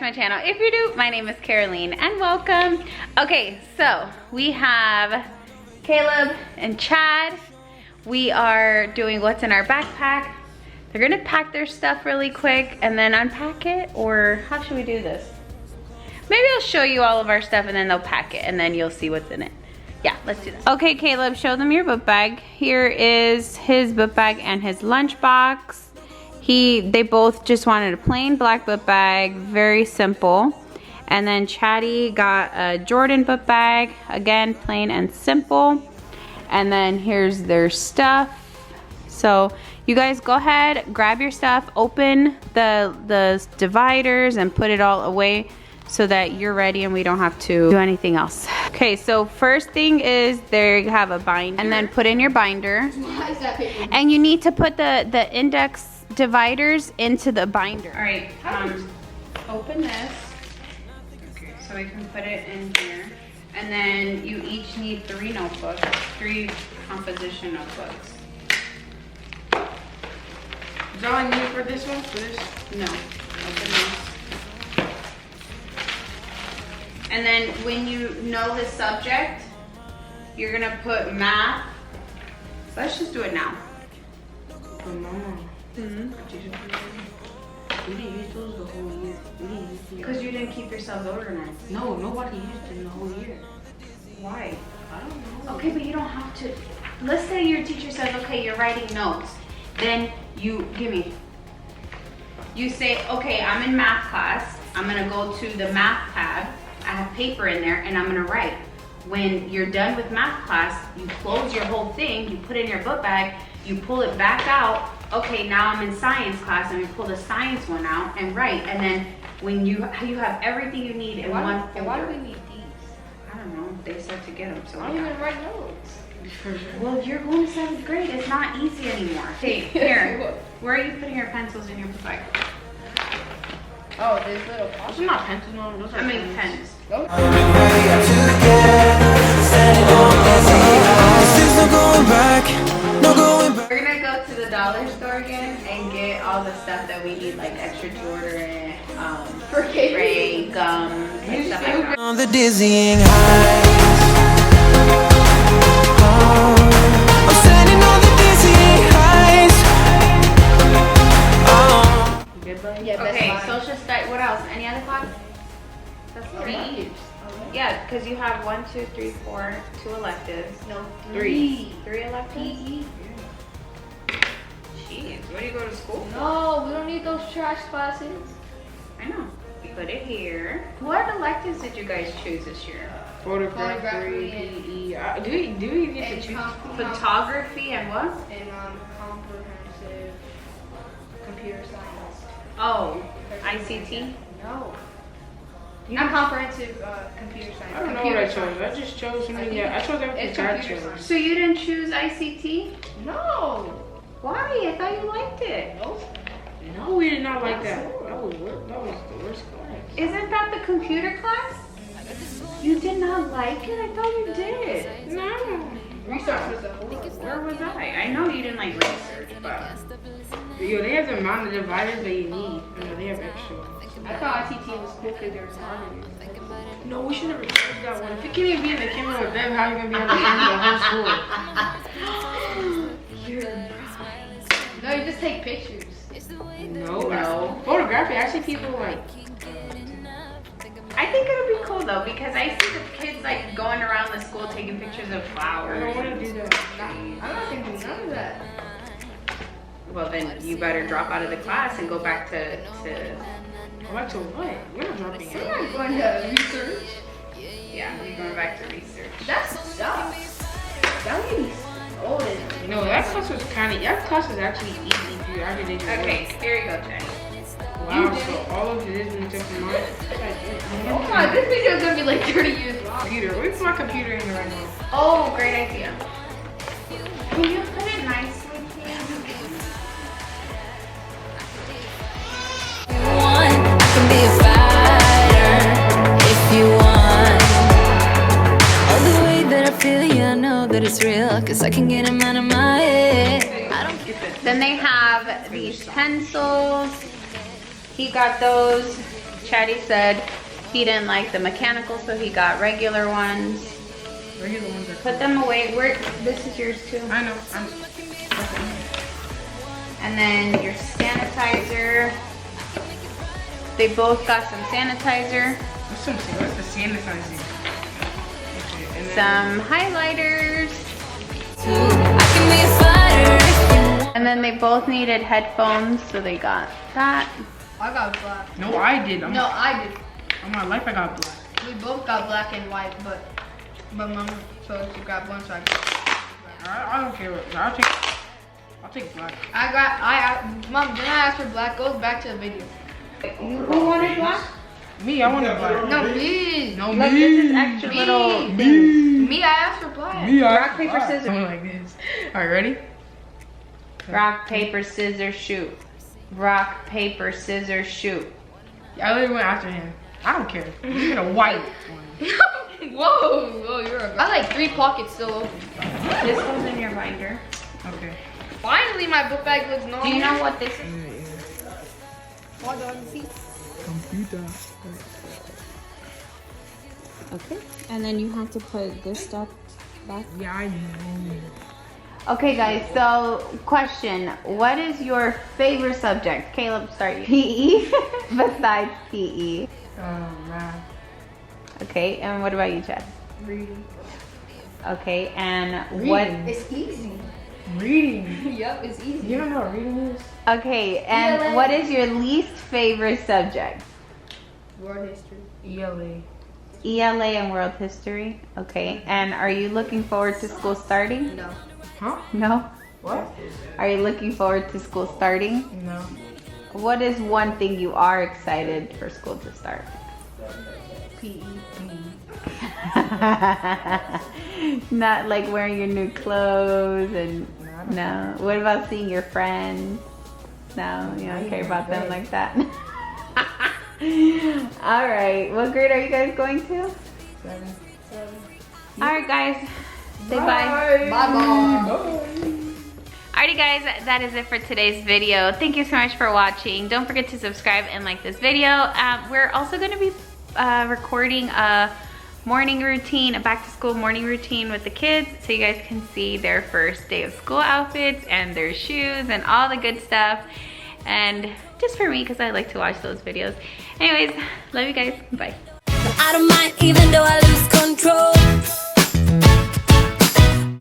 my channel. If you do, my name is Caroline and welcome. Okay, so we have Caleb and Chad. We are doing what's in our backpack. They're gonna pack their stuff really quick and then unpack it, or how should we do this? Maybe I'll show you all of our stuff and then they'll pack it and then you'll see what's in it. Yeah, let's do that. Okay, Caleb, show them your book bag. Here is his book bag and his lunch box. They both just wanted a plain black book bag, very simple. And then Chatty got a Jordan book bag, again, plain and simple. And then here's their stuff. So you guys go ahead, grab your stuff, open the dividers and put it all away so that you're ready and we don't have to do anything else. Okay, so first thing is there you have a binder and then put in your binder. Why is that paper? And you need to put the index dividers into the binder. All right, open this. Okay, so I can put it in here. And then you each need 3 notebooks, 3 composition notebooks. Is that all I need for this one? For this? No, open this. And then when you know the subject, you're gonna put math. Let's just do it now. Oh, Mama. Mm-hmm. We didn't use those the whole year. We didn't use them. Because you didn't keep yourselves organized. No, nobody used them the whole year. Why? I don't know. Okay, but you don't have to. Let's say your teacher says, okay, you're writing notes. Then you say, okay, I'm in math class. I'm gonna go to the math tab. I have paper in there and I'm gonna write. When you're done with math class, you close your whole thing, you put it in your book bag, you pull it back out. Okay, now I'm in science class and you pull the science one out and write. And then when you have everything you need in one folder. Why do we need these? I don't know, they said to get them, so I don't even write notes. Well, you're going to 7th grade. It's not easy anymore. Hey, here. Where are you putting your pencils in your book bag? Oh, there's little Those pockets. are not pencils, no. Those are Pens. Those- We're gonna go to the dollar store again and get all the stuff that we need, like extra Jordan, For kids. spray, gum, and stuff like that. On the dizzying heights. I'm standing on the dizzying heights. good, buddy. Yeah, best Okay, line. social study. What else? Any other class? That's Oh, 3. electives. Yeah, because you have 1, 2, 3, 4, 2 electives. No, 3. 3 electives? PE. Jeez, where do you go to school? No, we don't need those trash classes. I know. You put it here. What electives did you guys choose this year? Photography, Photography PE. Do we get to And choose? Photography and what? And comprehensive computer science. Oh, ICT? No. Not comprehensive computer science. I don't know computer what I chose. science. I just chose something think that I chose everything it's that I computer chose. science. So you didn't choose ICT? No. Why? I thought you liked it. Nope. No, we did not like that. That was the worst class. Isn't that the computer class? You did not like it? I thought you did. No. Research was the whole. Where was I? I know you didn't like research, but Yo, they have the amount of dividers that you need. They have extra ones. I thought ICT was cool because there was monitors. No, we should never chose that one. If you can't even be in the camera with them, how are you gonna be in the camera with the whole school? No, you just take pictures. No. Photography, I see people like. I think it would be cool though because I see the kids like going around the school taking pictures of I flowers. don't want to do that. I'm not thinking none of that. Well, then you better drop out of the class and go back to What to what? We're not dropping We're out. not going to research. yeah, you're going back to research. That sucks. That would be stolen. No, that class was that class was actually easy if you actually did your Okay, work. here you go, Jenny. Wow, so all of this is except for mine. Oh my, this video is going to be like 30 years long. Computer. Where's my computer in there right now? Oh, great idea. Can you put it nicely, please? I can be a fighter if you want. All the way that I feel, yeah, I know that it's real, 'cause I can get 'em out of my head. I don't Then they have these pencils. He got those. Chatty said he didn't like the mechanical, so he got regular ones. Regular ones are Put them away. This is yours too. I know. And then your sanitizer. They both got some sanitizer. What's the sanitizer? Okay, and then Some highlighters. I can be a fighter if you want. And then they both needed headphones, so they got that. I got black. no, I did. No, I did. On my life, I got black. We both got black and white, but mom chose to grab one, so I got black. I don't care. I'll take black. Mom, didn't I ask for black? Goes back to the video. Who wanted black? Me, I wanted black. No, me. No, Look, me. this is extra Me. little things. Me, I asked for black. Me, I Rock, paper, scissors. Something like this. All right, ready? Rock, paper, scissors, shoot. Rock, paper, scissors, shoot. I literally went after him. I don't care. You get a white one. Whoa, you're a. I like 3 pockets still open. This goes in your binder. Okay. Finally, my book bag looks normal. Do you know what this is? Computer. Okay, and then you have to put this stuff back. Yeah, I know. Okay, guys, so question. What is your favorite subject? Caleb, start you. PE? Besides PE. Math. Okay, and what about you, Chad? Reading. Okay, and what? It's easy. Reading. Yep, it's easy. You don't know what reading is? Okay, and ELA. what is your least favorite subject? World history. ELA. ELA and world history. Okay, and are you looking forward to school starting? No. Huh? No? What? Are you looking forward to school starting? No. What is one thing you are excited for school to start? PE. Not like wearing your new clothes and no. What about seeing your friends? No, you don't care about them like that. All right. What grade are you guys going to? 7. All right, guys. Say bye. Bye-bye. Alrighty guys, that is it for today's video. Thank you so much for watching. Don't forget to subscribe and like this video. We're also going to be recording a morning routine, a back to school morning routine with the kids, so you guys can see their first day of school outfits and their shoes and all the good stuff. And just for me, because I like to watch those videos. Anyways, love you guys. Bye. I don't mind even though I